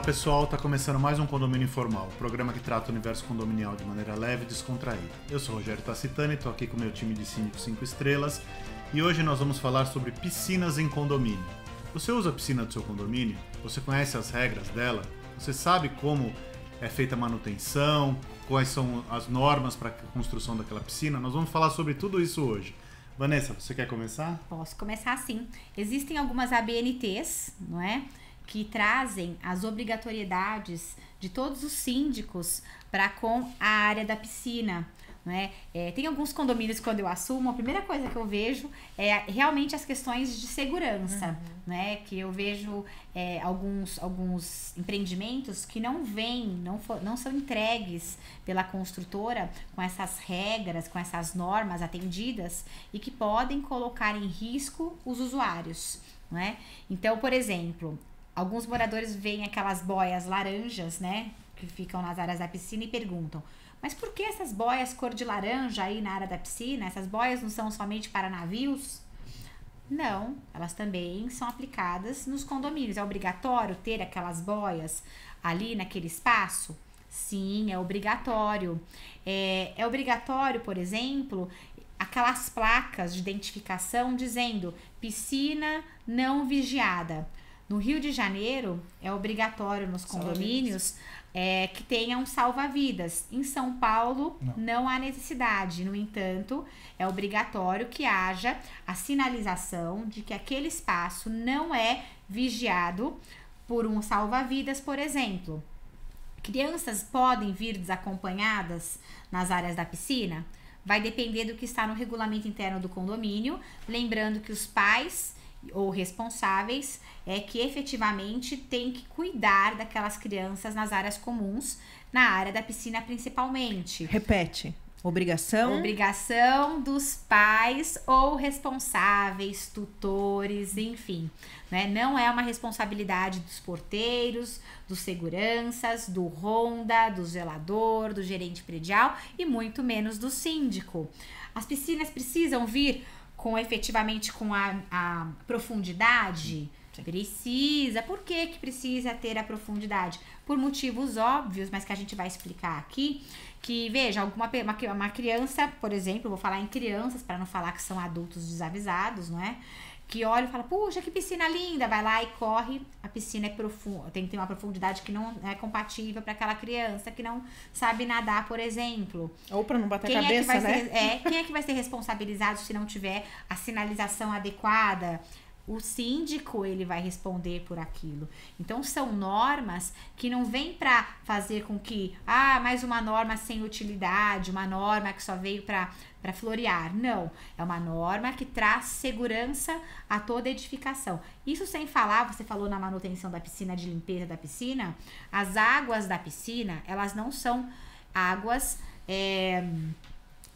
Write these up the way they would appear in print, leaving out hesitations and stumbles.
Pessoal, tá começando mais um Condomínio Informal, o programa que trata o universo condominial de maneira leve e descontraída. Eu sou o Rogério Tacitani, tô aqui com o meu time de síndicos 5 estrelas e hoje nós vamos falar sobre piscinas em condomínio. Você usa a piscina do seu condomínio? Você conhece as regras dela? Você sabe como é feita a manutenção? Quais são as normas para a construção daquela piscina? Nós vamos falar sobre tudo isso hoje. Vanessa, você quer começar? Posso começar sim. Existem algumas ABNTs, não é? Que trazem as obrigatoriedades de todos os síndicos para com a área da piscina, né? Tem alguns condomínios que quando eu assumo, a primeira coisa que eu vejo é realmente as questões de segurança, né? Que eu vejo alguns empreendimentos que não são entregues pela construtora com essas regras, com essas normas atendidas e que podem colocar em risco os usuários, né? Então, por exemplo, alguns moradores veem aquelas boias laranjas, né, que ficam nas áreas da piscina e perguntam: mas por que essas boias cor de laranja aí na área da piscina? Essas boias não são somente para navios? Não, elas também são aplicadas nos condomínios. É obrigatório ter aquelas boias ali naquele espaço? Sim, é obrigatório. É obrigatório, por exemplo, aquelas placas de identificação dizendo piscina não vigiada. No Rio de Janeiro, é obrigatório nos condomínios que tenha um salva-vidas. Em São Paulo, não há necessidade. No entanto, é obrigatório que haja a sinalização de que aquele espaço não é vigiado por um salva-vidas, por exemplo. Crianças podem vir desacompanhadas nas áreas da piscina? Vai depender do que está no regulamento interno do condomínio. Lembrando que os pais ou responsáveis que efetivamente tem que cuidar daquelas crianças nas áreas comuns, na área da piscina principalmente. Repete. Obrigação dos pais ou responsáveis, tutores, enfim, né? Não é uma responsabilidade dos porteiros, dos seguranças, do ronda, do zelador, do gerente predial e muito menos do síndico. As piscinas precisam vir efetivamente com a profundidade? Sim. Precisa. Por que precisa ter a profundidade? Por motivos óbvios, mas que a gente vai explicar aqui. Que, veja, uma criança, por exemplo, vou falar em crianças para não falar que são adultos desavisados, não é? Que olha e fala: puxa, que piscina linda, vai lá e corre, a piscina é profunda, tem que ter uma profundidade que não é compatível para aquela criança que não sabe nadar, por exemplo. Ou para não bater a cabeça, né? Quem é que vai ser responsabilizado se não tiver a sinalização adequada? O síndico, ele vai responder por aquilo. Então, são normas que não vêm para fazer com que, mais uma norma sem utilidade, uma norma que só veio para florear. Não, é uma norma que traz segurança a toda edificação. Isso sem falar, você falou na manutenção da piscina, de limpeza da piscina, as águas da piscina, elas não são águas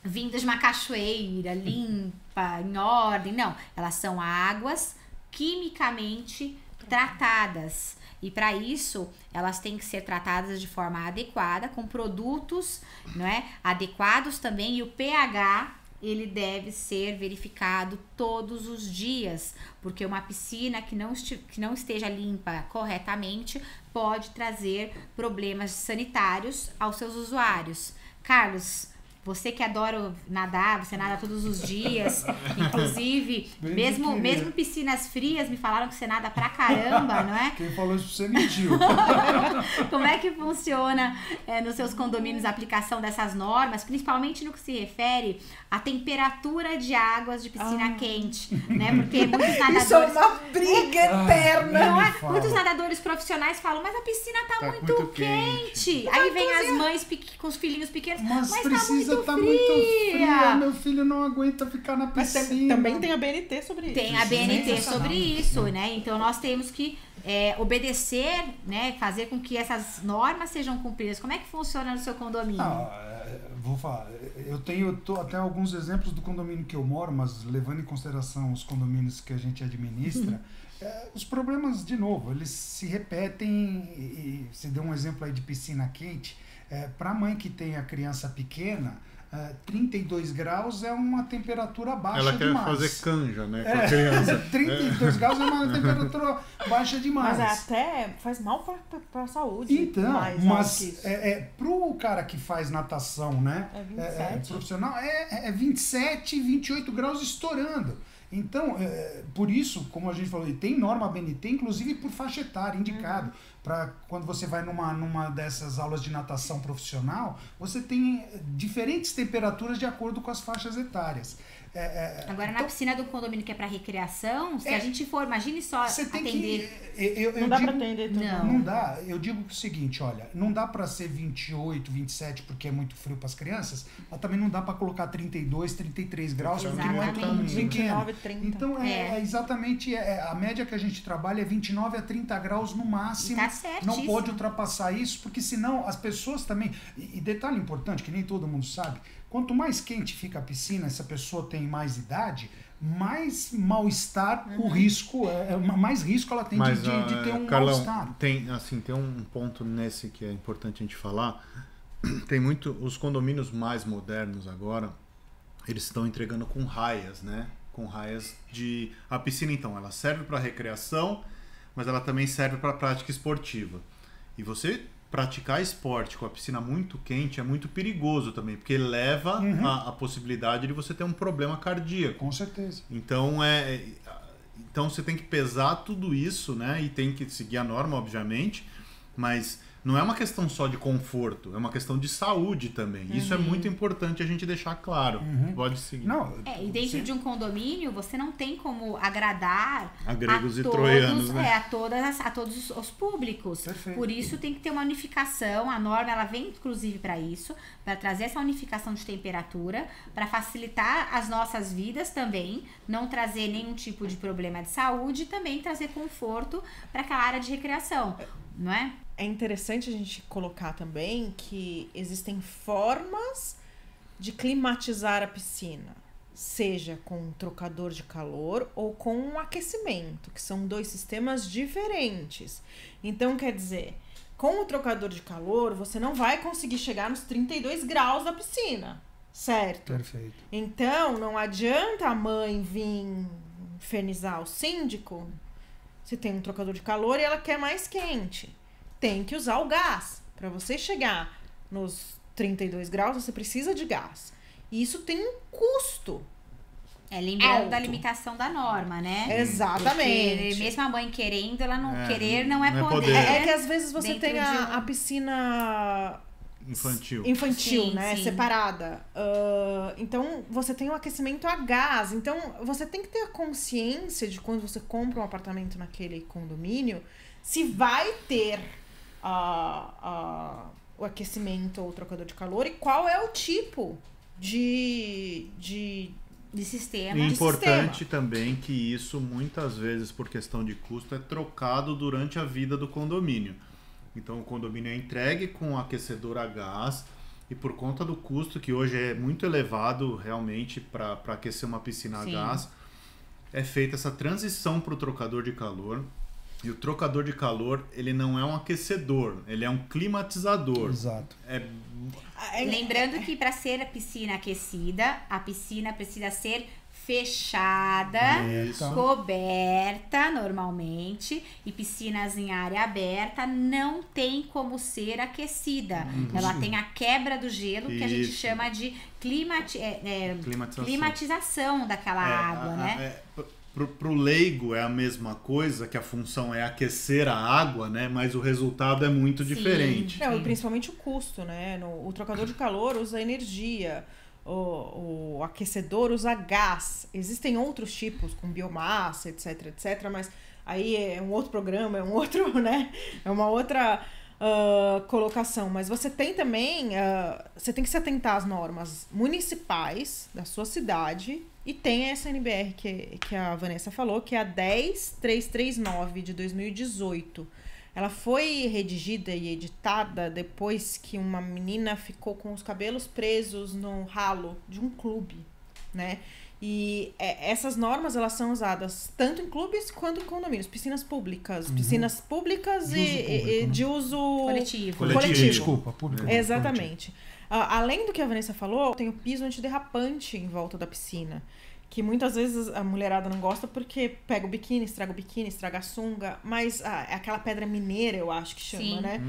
vindas de uma cachoeira, limpa, em ordem, não. Elas são águas quimicamente tratadas. E para isso, elas têm que ser tratadas de forma adequada, com produtos, não é, adequados também. E o pH, ele deve ser verificado todos os dias, porque uma piscina que não esteja limpa corretamente pode trazer problemas sanitários aos seus usuários. Carlos, você que adora nadar, você nada todos os dias, inclusive, mesmo piscinas frias, me falaram que você nada pra caramba, não é? Quem falou isso pra você mentiu. Como é que funciona nos seus condomínios a aplicação dessas normas, principalmente no que se refere à temperatura de águas de piscina quente, né? Porque muitos nadadores... Isso é uma briga eterna. Não é? Muitos nadadores profissionais falam: mas a piscina tá muito quente. Aí vem as mães com os filhinhos pequenos, mas precisa tá muito fria. Meu filho não aguenta ficar na piscina. Mas também tem a BNT sobre isso. Tem a BNT sobre isso, né? Então nós temos que obedecer, né? Fazer com que essas normas sejam cumpridas. Como é que funciona no seu condomínio? vou falar, eu tenho até alguns exemplos do condomínio que eu moro, mas levando em consideração os condomínios que a gente administra, os problemas, de novo, eles se repetem, e você deu um exemplo aí de piscina quente, para a mãe que tem a criança pequena, 32 graus é uma temperatura baixa demais. Ela quer fazer canja, né, com a criança. 32 graus é uma temperatura baixa demais. Mas até faz mal para a saúde. Então, mas pro cara que faz natação, né? 27. Profissional, 27, 28 graus estourando. Então, por isso, como a gente falou, tem norma BNT, inclusive por faixa etária, indicado. Para quando você vai numa dessas aulas de natação profissional, você tem diferentes temperaturas de acordo com as faixas etárias. Agora, na piscina do condomínio que é para recreação, se a gente for, imagine só atender... Não dá para atender tudo. Não dá. Eu digo o seguinte, olha, não dá para ser 28, 27 porque é muito frio para as crianças, mas também não dá para colocar 32, 33 graus, porque não é tão pequeno. 29, 30. Então, exatamente, a média que a gente trabalha é 29 a 30 graus no máximo. Tá certíssimo. Não pode ultrapassar isso, porque senão as pessoas também... E detalhe importante, que nem todo mundo sabe, quanto mais quente fica a piscina, essa pessoa tem mais idade, mais mal-estar o risco, mais risco ela tem de ter um mal-estar. Tem um ponto nesse que é importante a gente falar. Tem os condomínios mais modernos agora, eles estão entregando com raias, né? Com raias de... A piscina, então, ela serve para recreação, mas ela também serve para prática esportiva. E você praticar esporte com a piscina muito quente é muito perigoso também, porque leva a possibilidade de você ter um problema cardíaco. Com certeza. Então, então você tem que pesar tudo isso, né? E tem que seguir a norma, obviamente, mas não é uma questão só de conforto, é uma questão de saúde também. Isso é muito importante a gente deixar claro. Pode seguir. E dentro de um condomínio, você não tem como agradar a gregos e troianos, né? A todos os públicos. Perfeito. Por isso tem que ter uma unificação. A norma ela vem inclusive para isso, para trazer essa unificação de temperatura, para facilitar as nossas vidas também, não trazer nenhum tipo de problema de saúde e também trazer conforto para aquela área de recreação, não é? É interessante a gente colocar também que existem formas de climatizar a piscina, seja com um trocador de calor ou com um aquecimento, que são dois sistemas diferentes. Então, quer dizer, com o trocador de calor, você não vai conseguir chegar nos 32 graus da piscina, certo? Perfeito. Então, não adianta a mãe vir infernizar o síndico se tem um trocador de calor e ela quer mais quente. Tem que usar o gás. Para você chegar nos 32 graus, você precisa de gás. E isso tem um custo. Lembrando da limitação da norma, né? Exatamente. Porque mesmo a mãe querendo, ela não querer não é poder. É que às vezes você tem a piscina infantil, sim, né? Sim. Separada. Então, você tem um aquecimento a gás. Então, você tem que ter a consciência de quando você compra um apartamento naquele condomínio, se vai ter o aquecimento ou o trocador de calor e qual é o tipo de sistema. E importante também que isso, muitas vezes, por questão de custo, é trocado durante a vida do condomínio. Então, o condomínio é entregue com aquecedor a gás e por conta do custo, que hoje é muito elevado realmente para aquecer uma piscina a gás, é feita essa transição para o trocador de calor. E o trocador de calor, ele não é um aquecedor, ele é um climatizador. Exato. Lembrando que para ser a piscina aquecida, a piscina precisa ser fechada, coberta normalmente, e piscinas em área aberta não tem como ser aquecida. Ela tem a quebra do gelo, que a gente chama de climatização daquela água, né? Pro leigo é a mesma coisa, que a função é aquecer a água, né? Mas o resultado é muito diferente. Não, e principalmente o custo, né? O trocador de calor usa energia, o aquecedor usa gás. Existem outros tipos, com biomassa, etc, etc, mas aí é um outro programa, é um outro, né? É uma outra colocação. Mas você tem também, você tem que se atentar às normas municipais da sua cidade. E tem essa NBR que a Vanessa falou, que é a 10339 de 2018. ela foi redigida e editada depois que uma menina ficou com os cabelos presos no ralo de um clube, né? E essas normas, elas são usadas tanto em clubes quanto em condomínios. Piscinas públicas e de uso Coletivo. Desculpa, público. Exatamente. Além do que a Vanessa falou, tem o piso antiderrapante em volta da piscina, que muitas vezes a mulherada não gosta porque pega o biquíni, estraga a sunga, mas é aquela pedra mineira, eu acho que chama, Sim. né?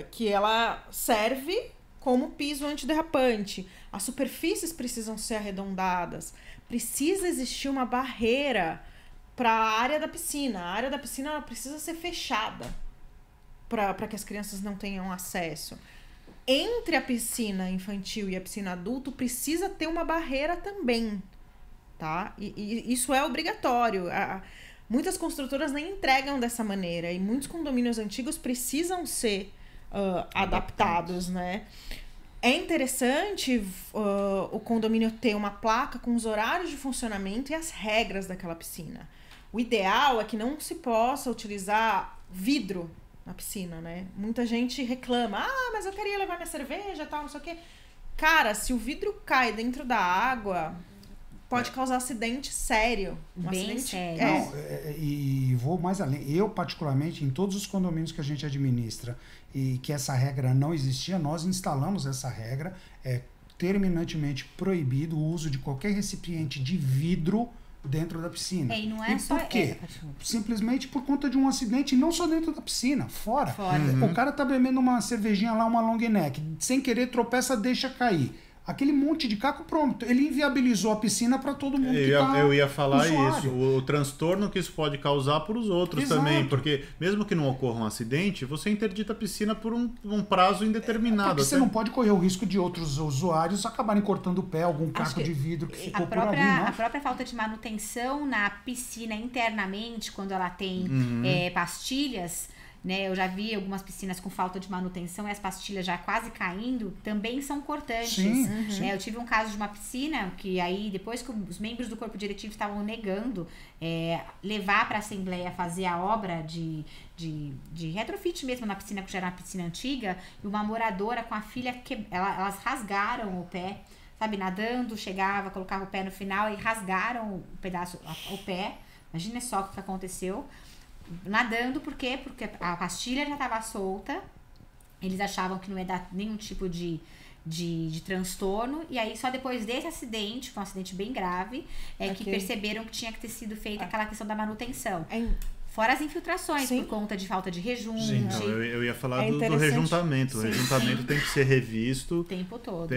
Que ela serve como piso antiderrapante. As superfícies precisam ser arredondadas. Precisa existir uma barreira para a área da piscina. A área da piscina ela precisa ser fechada para que as crianças não tenham acesso. Entre a piscina infantil e a piscina adulto precisa ter uma barreira também, tá? E isso é obrigatório. Muitas construtoras nem entregam dessa maneira e muitos condomínios antigos precisam ser adaptados, né? É interessante o condomínio ter uma placa com os horários de funcionamento e as regras daquela piscina. O ideal é que não se possa utilizar vidro na piscina, né? Muita gente reclama, mas eu queria levar minha cerveja e tal, não sei o quê. Cara, se o vidro cai dentro da água, pode causar acidente sério. Bem acidente sério. Não, e vou mais além. Eu, particularmente, em todos os condomínios que a gente administra e que essa regra não existia, nós instalamos essa regra. É terminantemente proibido o uso de qualquer recipiente de vidro dentro da piscina. E não é só... Por quê? Simplesmente por conta de um acidente, não só dentro da piscina, fora. O cara tá bebendo uma cervejinha lá, uma long neck, sem querer tropeça, deixa cair. Aquele monte de caco, pronto. Ele inviabilizou a piscina para todo mundo Eu ia falar usuário. isso. O transtorno que isso pode causar para os outros Exato. também. Porque mesmo que não ocorra um acidente, você interdita a piscina por um prazo indeterminado. Porque você não pode correr o risco de outros usuários acabarem cortando o pé, algum caco de vidro que ficou por ali, né? A própria falta de manutenção na piscina internamente, quando ela tem pastilhas, né? Eu já vi algumas piscinas com falta de manutenção e as pastilhas já quase caindo, também são cortantes. Sim, né? Eu tive um caso de uma piscina que aí, depois que os membros do corpo diretivo estavam negando levar para a Assembleia fazer a obra de retrofit mesmo na piscina, que já era uma piscina antiga, e uma moradora com a filha, elas rasgaram o pé, sabe, nadando, chegava, colocava o pé no final e rasgaram o pedaço, o pé. Imagina só o que aconteceu. Nadando, por quê? Porque a pastilha já estava solta, eles achavam que não ia dar nenhum tipo de transtorno, e aí só depois desse acidente, foi um acidente bem grave, que perceberam que tinha que ter sido feita aquela questão da manutenção. Fora as infiltrações, por conta de falta de rejunte. Sim, não, eu ia falar do rejuntamento. O rejuntamento tem que ser revisto. O tempo todo.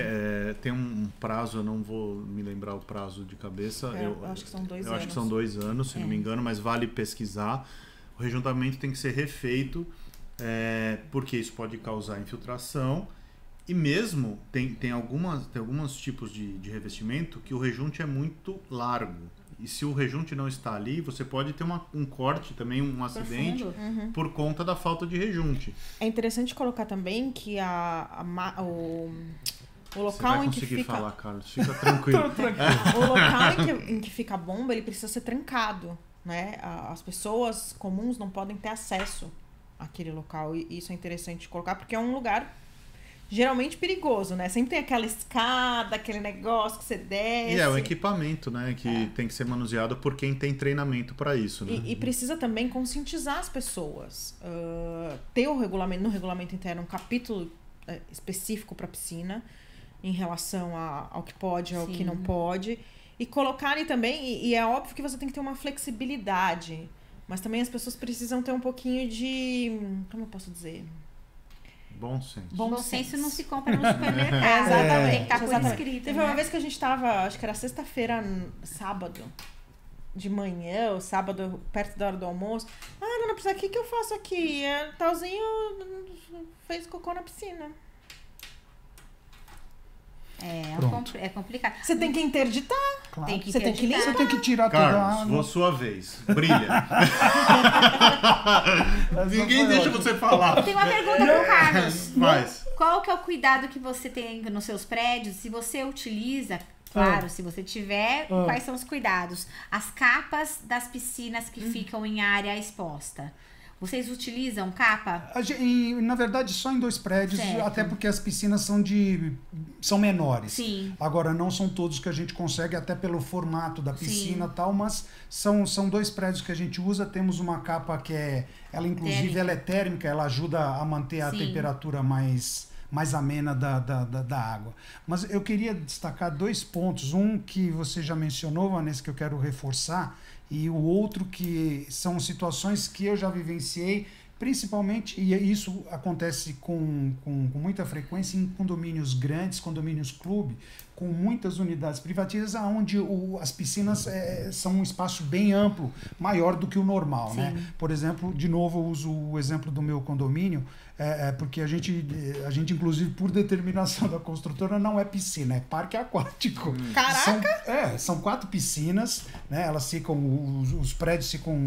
Tem um prazo, eu não vou me lembrar o prazo de cabeça. Eu acho que são 2 anos. Eu acho que são 2 anos, se não me engano, mas vale pesquisar. O rejuntamento tem que ser refeito, porque isso pode causar infiltração. E mesmo tem alguns tipos de revestimento que o rejunte é muito largo. E se o rejunte não está ali, você pode ter um corte também, um acidente, por conta da falta de rejunte. É interessante colocar também que o local você vai em que conseguir fica... falar, Carlos, fica tranquilo. O local em que fica a bomba, ele precisa ser trancado, né? As pessoas comuns não podem ter acesso àquele local. E isso é interessante colocar, porque é um lugar geralmente perigoso, né? Sempre tem aquela escada, aquele negócio que você desce. E é o equipamento, né? Que tem que ser manuseado por quem tem treinamento para isso, né? E precisa também conscientizar as pessoas. Ter no regulamento interno um capítulo específico para piscina, em relação ao que pode e ao que não pode. E colocarem também, e é óbvio que você tem que ter uma flexibilidade, mas também as pessoas precisam ter um pouquinho de, como eu posso dizer? Bom senso. Bom senso não se compra no supermercado. Exatamente. Tem que estar por escrito. Teve uma vez que a gente tava, acho que era sexta-feira, sábado, de manhã, ou sábado, perto da hora do almoço. Dona Priscila, o que eu faço aqui? Talzinho fez cocô na piscina. É complicado. Você tem que interditar. Claro. Tem que Você tem que interditar. Você tem que tirar toda a Carlos, água. sua vez. Brilha. Ninguém deixa você falar. Tem uma pergunta pro Carlos. Faz. Qual que é o cuidado que você tem nos seus prédios? Se você utiliza, claro, se você tiver, quais são os cuidados? As capas das piscinas que ficam em área exposta. Vocês utilizam capa? Na verdade, só em 2 prédios, Certo. até porque as piscinas são menores. Sim. Agora, não são todos que a gente consegue, até pelo formato da piscina e tal, mas são 2 prédios que a gente usa. Temos uma capa que ela inclusive ela é térmica, ela ajuda a manter a temperatura mais amena da água. Mas eu queria destacar 2 pontos. Um que você já mencionou, Vanessa, que eu quero reforçar, e o outro que são situações que eu já vivenciei, principalmente, e isso acontece com muita frequência em condomínios grandes, condomínios clube, com muitas unidades privadas, onde as piscinas são um espaço bem amplo, maior do que o normal, né? Por exemplo, de novo, eu uso o exemplo do meu condomínio, porque a gente, inclusive, por determinação da construtora, não é piscina, é parque aquático. Caraca! São 4 piscinas, né? Elas ficam, os prédios ficam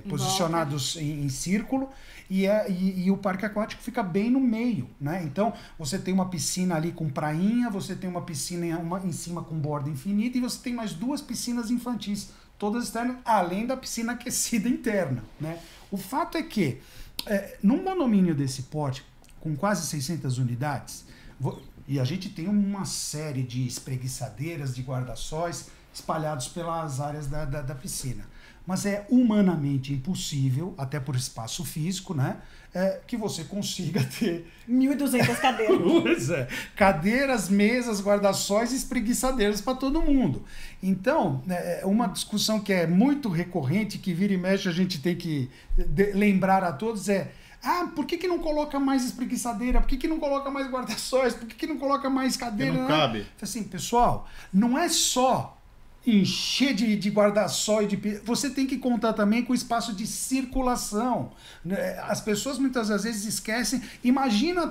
posicionados em círculo, e o parque aquático fica bem no meio, né? Então, você tem uma piscina ali com prainha, você tem uma piscina em cima com borda infinita, e você tem mais 2 piscinas infantis, todas externas, além da piscina aquecida interna, né? O fato é que, num condomínio desse porte, com quase 600 unidades, e a gente tem uma série de espreguiçadeiras, de guarda-sóis espalhados pelas áreas da piscina. Mas é humanamente impossível, até por espaço físico, né, que você consiga ter 1.200 cadeiras. Pois é. Cadeiras, mesas, guarda-sóis e espreguiçadeiras para todo mundo. Então, uma discussão que é muito recorrente, que vira e mexe a gente tem que lembrar a todos por que não coloca mais espreguiçadeira? Por que não coloca mais guarda-sóis? Por que não coloca mais cadeira? Porque não cabe. Assim, pessoal, não é só encher de guarda-sol você tem que contar também com o espaço de circulação. As pessoas muitas das vezes esquecem. Imagina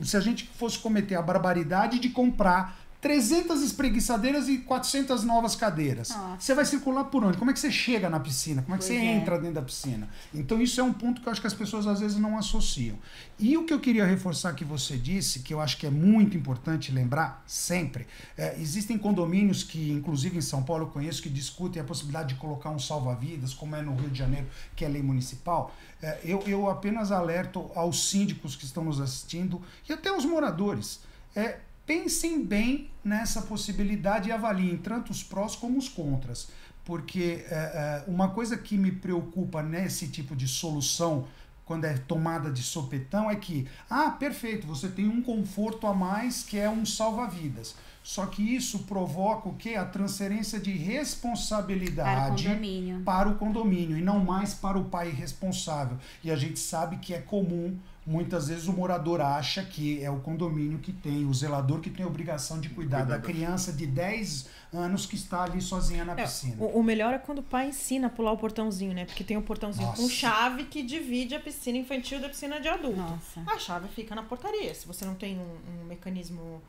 se a gente fosse cometer a barbaridade de comprar 300 espreguiçadeiras e 400 novas cadeiras. Nossa. Você vai circular por onde? Como é que você chega na piscina? Como é que você entra dentro da piscina? Então isso é um ponto que eu acho que as pessoas às vezes não associam. E o que eu queria reforçar que você disse, que eu acho que é muito importante lembrar sempre, existem condomínios que, inclusive em São Paulo eu conheço, que discutem a possibilidade de colocar um salva-vidas, como é no Rio de Janeiro, que é lei municipal. Eu apenas alerto aos síndicos que estão nos assistindo e até aos moradores. Pensem bem nessa possibilidade e avaliem tanto os prós como os contras, porque uma coisa que me preocupa nesse tipo de solução, quando é tomada de sopetão, é que, perfeito, você tem um conforto a mais que é um salva-vidas. Só que isso provoca o quê? A transferência de responsabilidade para o condomínio e não mais para o pai responsável. E a gente sabe que é comum. Muitas vezes o morador acha que é o condomínio que tem, o zelador que tem a obrigação de cuidar da criança de 10 anos que está ali sozinha na piscina. O melhor é quando o pai ensina a pular o portãozinho, né? Porque tem um portãozinho com chave que divide a piscina infantil da piscina de adulto. Nossa. A chave fica na portaria. Se você não tem um mecanismo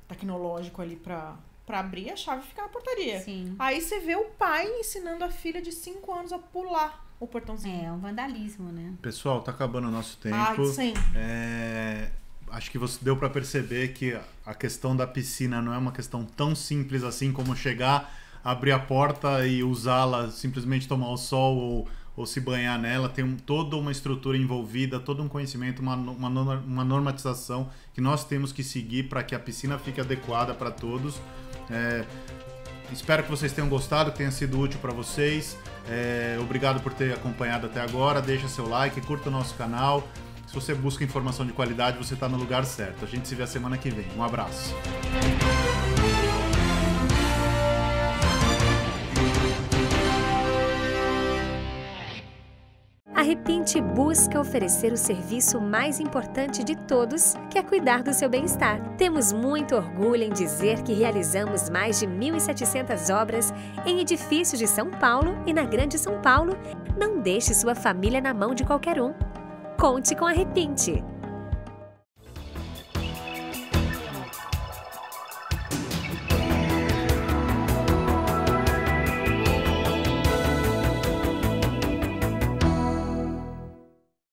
tecnológico ali pra abrir, a chave fica na portaria. Sim. Aí você vê o pai ensinando a filha de 5 anos a pular o portãozinho. É um vandalismo, né? Pessoal, tá acabando o nosso tempo. Sim. Acho que você deu para perceber que a questão da piscina não é uma questão tão simples assim como chegar, abrir a porta e usá-la, simplesmente tomar o sol ou se banhar nela. Tem toda uma estrutura envolvida, todo um conhecimento, uma normatização que nós temos que seguir para que a piscina fique adequada para todos. Espero que vocês tenham gostado, que tenha sido útil para vocês. Obrigado por ter acompanhado até agora. Deixa seu like, curta o nosso canal. Se você busca informação de qualidade, você está no lugar certo. A gente se vê a semana que vem. Um abraço. A Repinte busca oferecer o serviço mais importante de todos, que é cuidar do seu bem-estar. Temos muito orgulho em dizer que realizamos mais de 1.700 obras em edifícios de São Paulo e na Grande São Paulo. Não deixe sua família na mão de qualquer um. Conte com a Repinte.